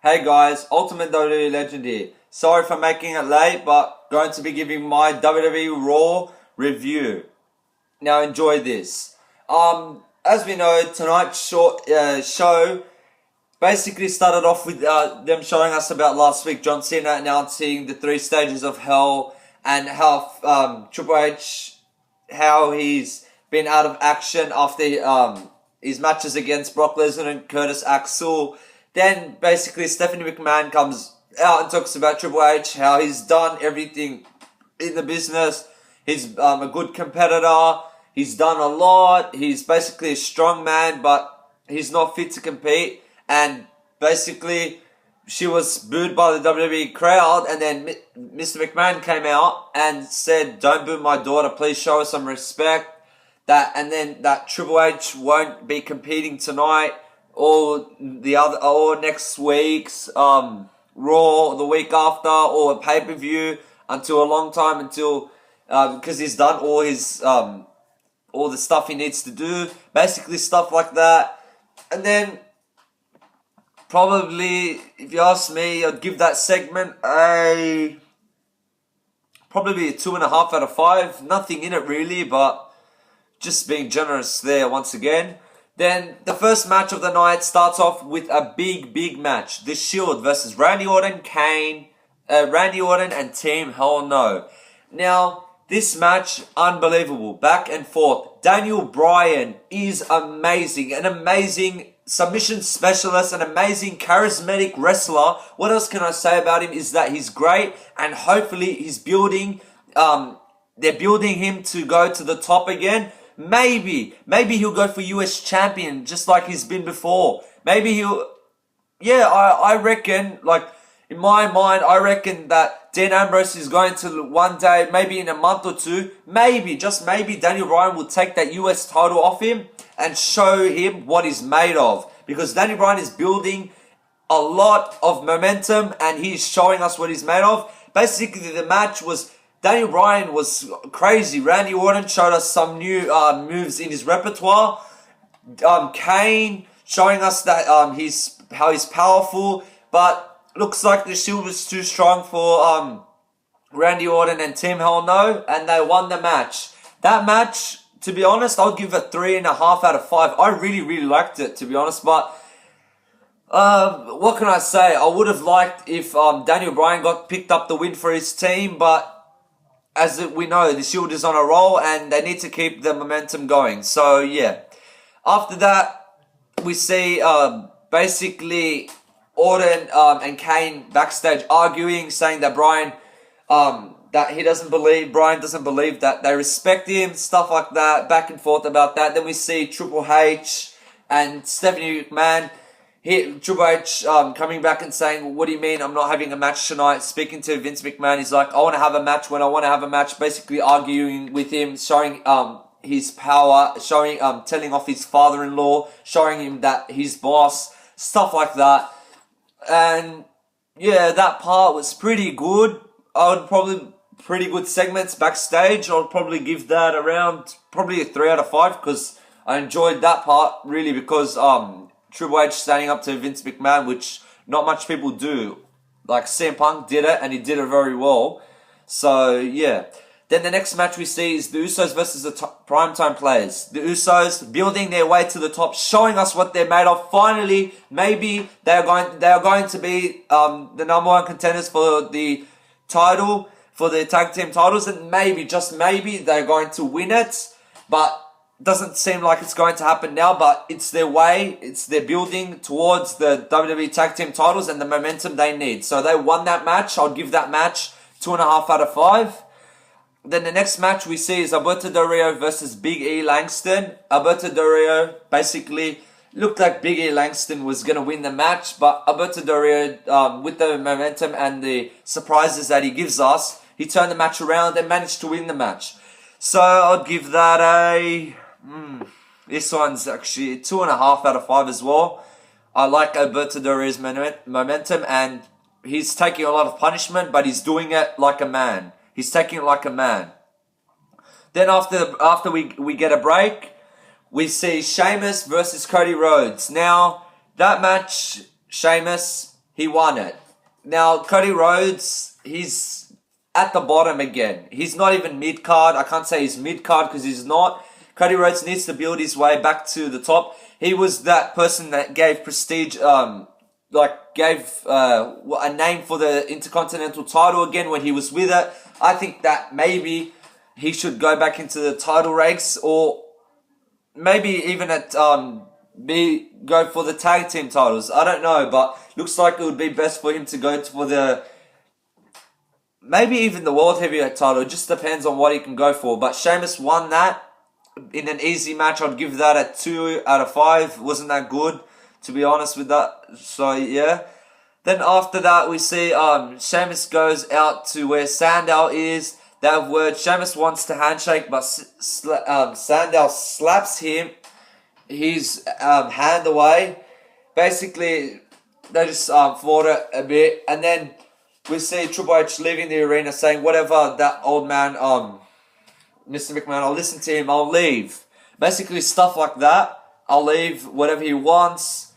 Hey guys, Ultimate WWE Legend here. Sorry for making it late, but going to be giving my WWE Raw review. Now enjoy this. As we know, tonight's show basically started off with them showing us about last week, John Cena announcing the 3 stages of hell and how Triple H, how he's been out of action after his matches against Brock Lesnar and Curtis Axel. Then basically Stephanie McMahon comes out and talks about Triple H, how he's done everything in the business. He's a good competitor. He's done a lot. He's basically a strong man, but he's not fit to compete. And basically, she was booed by the WWE crowd. And then Mr. McMahon came out and said, "Don't boo my daughter. Please show her some respect." And then that Triple H won't be competing tonight or next week's Raw, the week after, or a pay-per-view until a long time because he's done all his all the stuff he needs to do, basically stuff like that. And then probably, if you ask me, I'd give that segment probably a 2.5 out of 5. Nothing in it really, but just being generous there once again. Then the first match of the night starts off with a big match. The Shield versus Randy Orton and Team Hell No. Now, this match, unbelievable. Back and forth. Daniel Bryan is amazing. An amazing submission specialist. An amazing charismatic wrestler. What else can I say about him is that he's great. And hopefully he's building... they're building him to go to the top again. Maybe he'll go for US champion just like he's been before. Maybe he'll... Yeah, I reckon, like, in my mind, I reckon that Dean Ambrose is going to one day, maybe in a month or two, just maybe, Daniel Bryan will take that US title off him and show him what he's made of. Because Daniel Bryan is building a lot of momentum and he's showing us what he's made of. Basically, the match was... Daniel Bryan was crazy. Randy Orton showed us some new moves in his repertoire. Kane showing us that how he's powerful, but looks like the Shield was too strong for Randy Orton and Team Hell No, and they won the match. That match, to be honest, I'll give it 3.5 out of 5. I really liked it, to be honest, but what can I say? I would have liked if Daniel Bryan got picked up the win for his team, but as we know, the Shield is on a roll and they need to keep the momentum going. So, yeah. After that, we see basically Orton and Kane backstage arguing, saying that Bryan doesn't believe that they respect him, stuff like that, back and forth about that. Then we see Triple H and Stephanie McMahon. Triple H coming back and saying, "What do you mean I'm not having a match tonight?" Speaking to Vince McMahon, he's like, "I want to have a match when I want to have a match." Basically arguing with him, showing his power, showing telling off his father-in-law, showing him that he's boss, stuff like that. And yeah, that part was pretty good. Pretty good segments backstage. I'd probably give that around probably a 3 out of 5 because I enjoyed that part really because Triple H standing up to Vince McMahon, which not much people do. Like CM Punk did it, and he did it very well. So, yeah. Then the next match we see is the Usos versus the Primetime Players. The Usos building their way to the top, showing us what they're made of. Finally, maybe they are going to be the number 1 contenders for the title, for the tag team titles, and maybe, just maybe, they're going to win it. But doesn't seem like it's going to happen now, but it's their way. It's their building towards the WWE Tag Team titles and the momentum they need. So they won that match. I'll give that match 2.5 out of 5. Then the next match we see is Alberto Del Rio versus Big E Langston. Alberto Del Rio basically looked like Big E Langston was going to win the match, but Alberto Del Rio, with the momentum and the surprises that he gives us, he turned the match around and managed to win the match. So I'd give that this one's actually 2.5 out of 5 as well. I like Alberto Del Rio's momentum, and he's taking a lot of punishment, but he's doing it like a man. He's taking it like a man. Then after we get a break, we see Sheamus versus Cody Rhodes. Now, that match, Sheamus, he won it. Now, Cody Rhodes, he's at the bottom again. He's not even mid-card. I can't say he's mid-card because he's not. Cody Rhodes needs to build his way back to the top. He was that person that gave prestige, gave a name for the Intercontinental title again when he was with it. I think that maybe he should go back into the title ranks, or maybe even go for the tag team titles. I don't know, but looks like it would be best for him to go for maybe even the World Heavyweight title. It just depends on what he can go for. But Sheamus won that in an easy match. I'd give that a 2 out of 5. Wasn't that good, to be honest with that. So yeah. Then after that, we see Sheamus goes out to where Sandow is. They have words. Sheamus wants to handshake, but Sandow slaps his hand away. Basically, they just fought it a bit. And then we see Triple H leaving the arena saying, whatever that old man, Mr. McMahon, I'll listen to him, I'll leave. Basically, stuff like that. I'll leave, whatever he wants.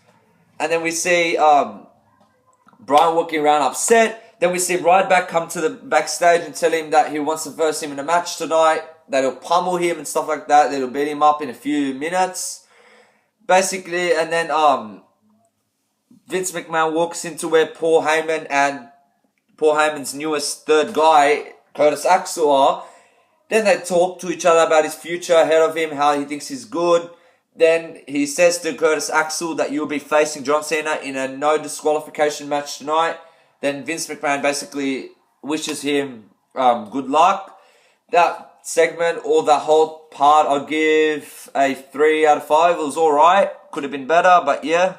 And then we see Brian walking around upset. Then we see Ryback come to the backstage and tell him that he wants to verse him in a match tonight. That he'll pummel him and stuff like that. That he'll beat him up in a few minutes. Basically, and then Vince McMahon walks into where Paul Heyman and Paul Heyman's newest third guy, Curtis Axel, are. Then they talk to each other about his future ahead of him, how he thinks he's good. Then he says to Curtis Axel that you'll be facing John Cena in a no disqualification match tonight. Then Vince McMahon basically wishes him good luck. That segment, or the whole part, I'll give a 3 out of 5. It was alright. Could have been better, but yeah.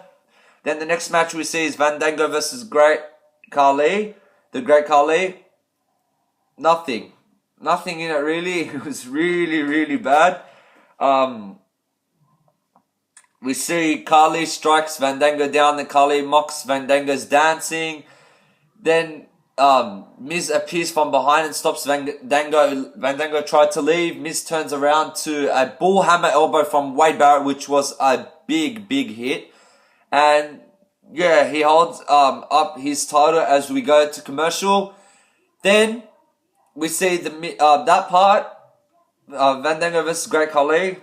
Then the next match we see is Fandango versus Great Khali. The Great Khali. Nothing in it really. It was really, really bad. We see Khali strikes Fandango down. Then Khali mocks Fandango's dancing. Then Miz appears from behind and stops Fandango. Fandango tried to leave. Miz turns around to a bullhammer elbow from Wade Barrett, which was a big, big hit. And yeah, he holds up his title as we go to commercial. Then we see that part, Fandango versus Great Khali,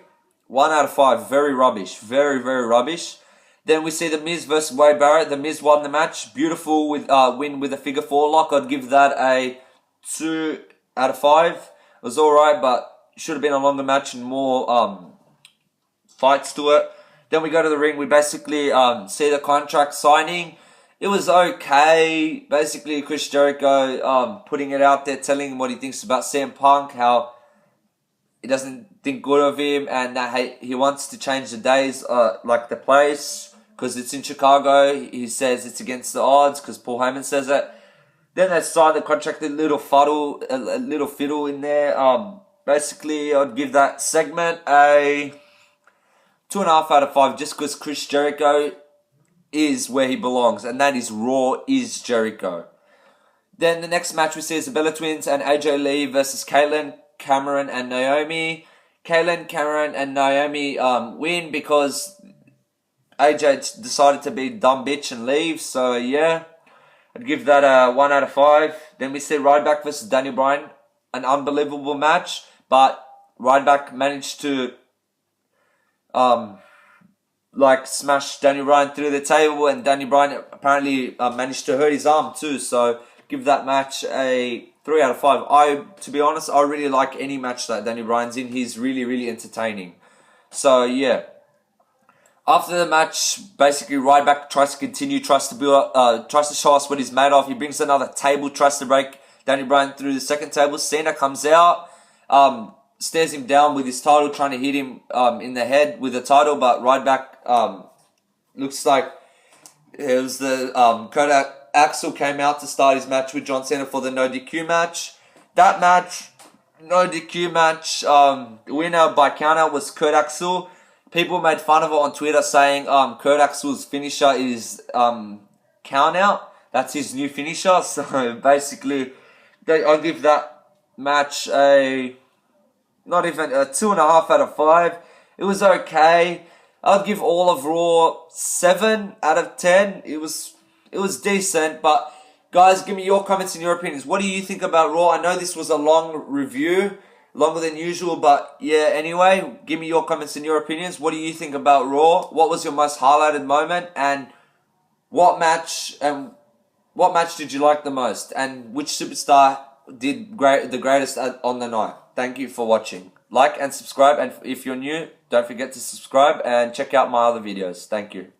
1 out of 5. Very rubbish. Very, very rubbish. Then we see The Miz versus Wade Barrett. The Miz won the match. Beautiful win with a figure 4 lock. I'd give that a 2 out of 5. It was alright, but should have been a longer match and more fights to it. Then we go to the ring. We basically see the contract signing. It was okay. Basically, Chris Jericho putting it out there, telling him what he thinks about CM Punk, how he doesn't think good of him, and that he wants to change the days, like the place, because it's in Chicago. He says it's against the odds because Paul Heyman says it. Then they sign the contract, a little fiddle in there. Basically, I'd give that segment a 2.5 out of 5, just because Chris Jericho is where he belongs, and that is Raw is Jericho. Then the next match we see is the Bella Twins and AJ Lee versus Kaitlyn, Cameron, and Naomi. Kaitlyn, Cameron, and Naomi win because AJ decided to be dumb bitch and leave. So yeah, I'd give that a 1 out of 5. Then we see Ryback versus Daniel Bryan, an unbelievable match, but Ryback managed to smash Daniel Bryan through the table, and Daniel Bryan apparently managed to hurt his arm too. So give that match a 3 out of 5. To be honest, I really like any match that Daniel Bryan's in. He's really, really entertaining. So yeah. After the match, basically Ryback tries to show us what he's made of. He brings another table, tries to break Daniel Bryan through the second table. Cena comes out, stares him down with his title, trying to hit him in the head with the title, but Ryback looks like it was the Kurt Axel came out to start his match with John Cena for the no DQ match. That match, no DQ match, the winner by countout was Kurt Axel. People made fun of it on Twitter saying Kurt Axel's finisher is count out. That's his new finisher. So basically, I'll give that match not even a 2.5 out of 5. It was okay. I'll give all of Raw 7 out of 10. It was It was decent, but guys, give me your comments and your opinions. What do you think about Raw? I know this was a long review, longer than usual, but yeah, anyway, give me your comments and your opinions. What do you think about Raw? What was your most highlighted moment? And what match did you like the most? And which superstar did the greatest on the night? Thank you for watching. Like and subscribe, and if you're new, don't forget to subscribe and check out my other videos. Thank you.